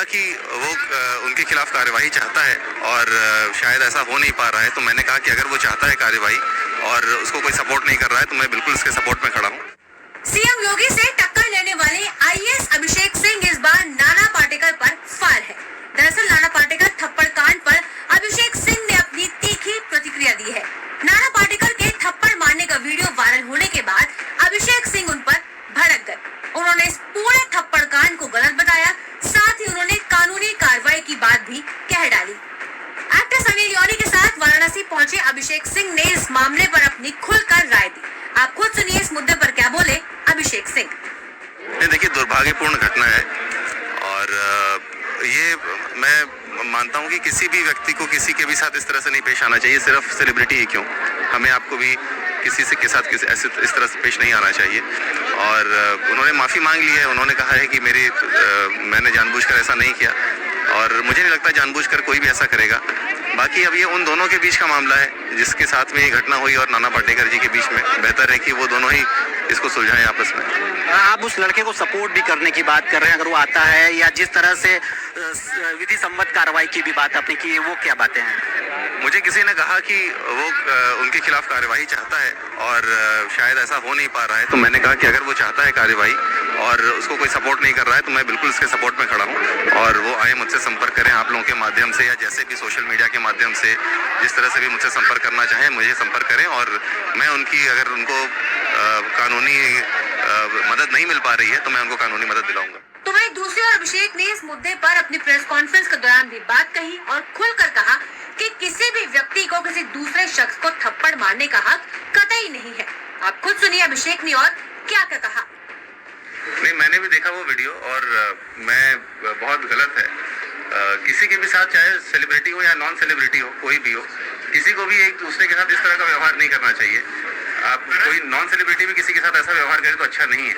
कहा कि वो उनके खिलाफ कार्यवाही चाहता है और शायद ऐसा हो नहीं पा रहा है, तो मैंने कहा कि अगर वो चाहता है कार्यवाही और उसको कोई सपोर्ट नहीं कर रहा है तो मैं बिल्कुल उसके सपोर्ट में खड़ा हूँ। सीएम योगी से टक्कर लेने वाले आईएएस अभिषेक सिंह इस बार नाना पाटेकर पर फायर है। दरअसल नाना पाटेकर थप्पड़ कांड पर अभिषेक सिंह ने अपनी तीखी प्रतिक्रिया दी है। नाना पाटेकर के थप्पड़ मारने का वीडियो वायरल होने के बाद अभिषेक सिंह उन पर भड़क गए। उन्होंने इस पूरे थप्पड़ कांड को गलत बताया, साथ ही उन्होंने कानूनी कार्रवाई की बात भी कह डाली। एक्टर सनी लियोनी के साथ वाराणसी पहुंचे अभिषेक सिंह ने इस मामले पर अपनी खुलकर राय दी। आप खुद सुनिए इस मुद्दे पर क्या बोले अभिषेक सिंह। देखिए, दुर्भाग्यपूर्ण घटना है और ये मैं मानता हूँ कि किसी भी व्यक्ति को किसी के भी साथ इस तरह से नहीं पेश आना चाहिए। सिर्फ सेलिब्रिटी ही क्यों, हमें आपको भी किसी से के साथ ऐसे इस तरह से पेश नहीं आना चाहिए। और उन्होंने माफ़ी मांग ली है। उन्होंने कहा है कि मैंने जानबूझकर ऐसा नहीं किया और मुझे नहीं लगता जानबूझकर कोई भी ऐसा करेगा। बाकी अब ये उन दोनों के बीच का मामला है जिसके साथ में ये घटना हुई और नाना पाटेकर जी के बीच में। बेहतर है कि वो दोनों ही इसको सुलझाएं आपस में। आप उस लड़के को सपोर्ट भी करने की बात कर रहे हैं, अगर वो आता है, या जिस तरह से विधि सम्मत कार्रवाई की भी बात आपने की, वो क्या बातें हैं? मुझे किसी ने कहा कि वो उनके खिलाफ कार्यवाही चाहता है और शायद ऐसा हो नहीं पा रहा है, तो मैंने कहा कि अगर वो चाहता है कार्यवाही और उसको कोई सपोर्ट नहीं कर रहा है तो मैं बिल्कुल उसके सपोर्ट में खड़ा हूँ। और वो आए, मुझसे संपर्क करें आप लोगों के माध्यम से या जैसे भी सोशल मीडिया के माध्यम से, जिस तरह से भी मुझसे संपर्क करना चाहें मुझे संपर्क करें। और मैं उनकी, अगर उनको कानूनी मदद नहीं मिल पा रही है तो मैं उनको कानूनी मदद दिलाऊंगा। तो वहीं दूसरी ओर अभिषेक ने इस मुद्दे पर अपनी प्रेस कॉन्फ्रेंस के दौरान भी बात कही और खुलकर कहा कि किसी भी व्यक्ति को किसी दूसरे शख्स को थप्पड़ मारने का हक कतई नहीं है। आप खुद सुनिए अभिषेक ने और क्या क्या कहा। नहीं, मैंने भी देखा वो वीडियो और बहुत गलत है। किसी के भी साथ, चाहे सेलिब्रिटी हो या नॉन सेलिब्रिटी हो, कोई भी हो, किसी को भी एक दूसरे के साथ इस तरह का व्यवहार नहीं करना चाहिए। आप कोई नॉन सेलिब्रिटी भी किसी के साथ ऐसा व्यवहार करे तो अच्छा नहीं है।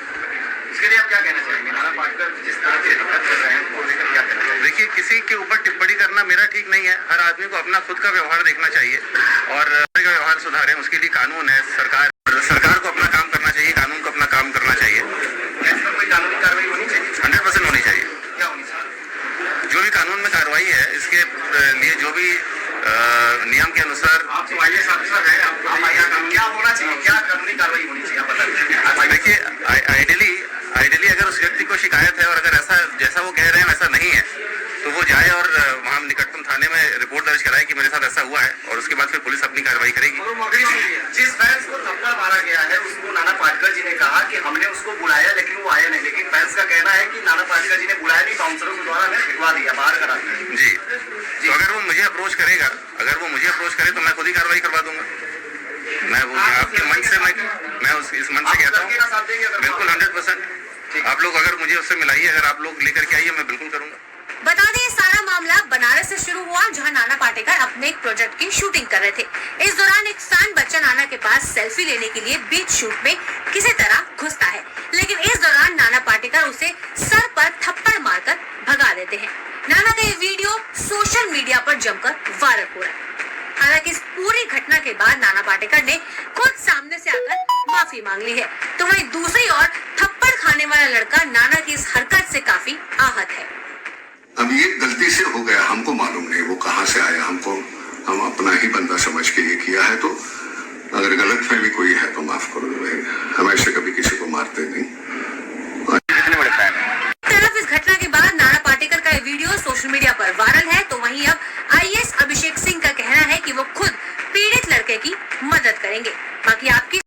इसके लिए आप क्या कहना चाहेंगे? नाना पाटेकर जिस तरह से हरकत कर रहे हैं, वो लेकर क्या कहना चाहेंगे? देखिए, किसी के ऊपर टिप्पणी करना मेरा ठीक नहीं है। हर आदमी को अपना खुद का व्यवहार देखना चाहिए और व्यवहार सुधारें, उसके लिए कानून है। सरकार को अपना काम करना चाहिए, कानून को अपना काम करना चाहिए। कोई कानूनी कार्रवाई होनी चाहिए, 100% होनी चाहिए। क्या होनी चाहिए? जो भी कानून में कार्रवाई है, इसके लिए जो भी नियम के अनुसार। आप तो आईएएस ऑफिसर हैं, आपको क्या होना चाहिए, क्या कानूनी कार्रवाई होनी चाहिए, आप बताइए। देखिए, आइडियली अगर उस व्यक्ति को शिकायत है और अगर ऐसा जैसा वो कह रहे हैं वैसा नहीं है तो वो जाए और वहाँ निकटतम थाने में रिपोर्ट दर्ज कराए कि मेरे साथ ऐसा हुआ है और उसके बाद फिर पुलिस अपनी कार्रवाई करेगी। जिस फैंस को थप्पड़ मारा गया है उसको नाना पाटेकर जी ने कहा कि हमने उसको बुलाया लेकिन वो आया नहीं, लेकिन फैंस का कहना है कि नाना पाटेकर जी ने बुलाया नहीं, काउंसलरों के द्वारा हमें भिजवा दिया, बाहर करा दिया। जी, तो अगर वो मुझे अप्रोच करेगा, अगर वो मुझे अप्रोच करे तो मैं खुद ही कार्रवाई करवा दूंगा। मैं वो आपके मंच से, मैं इस मंच से कहता हूँ बिल्कुल 100%। आप लोग अगर मुझे उससे मिलाइए, अगर आप लोग लेकर के आइए, मैं बिल्कुल करूंगा। बता दें, सारा मामला बनारस से शुरू हुआ जहां नाना पाटेकर अपने एक प्रोजेक्ट की शूटिंग कर रहे थे। इस दौरान एक फैन बच्चा नाना के पास सेल्फी लेने के लिए बीच शूट में किसी तरह घुसता है, लेकिन इस दौरान नाना पाटेकर उसे सर पर थप्पड़ मारकर भगा देते हैं। नाना का ये वीडियो सोशल मीडिया पर जमकर वायरल हो रहा है। हालांकि इस पूरी घटना के बाद नाना पाटेकर ने खुद सामने से आकर माफी मांग ली है। तो वहीं दूसरी ओर थप्पड़ खाने वाला लड़का नाना की इस हरकत से काफी आहत है। अब ये गलती से हो गया, हमको मालूम नहीं वो कहाँ से आया, हम अपना ही बंदा समझ के ये किया है। तो अगर गलत फहमी कोई है तो माफ करो, हम ऐसे कभी किसी को मारते नहीं। कितने बड़े फैन हैं। तरफ इस घटना के बाद नाना पाटेकर का ये वीडियो सोशल मीडिया पर वायरल है, तो वहीं अब आईएएस अभिषेक सिंह का कहना है कि वो खुद पीड़ित लड़के की मदद करेंगे। बाकी आपकी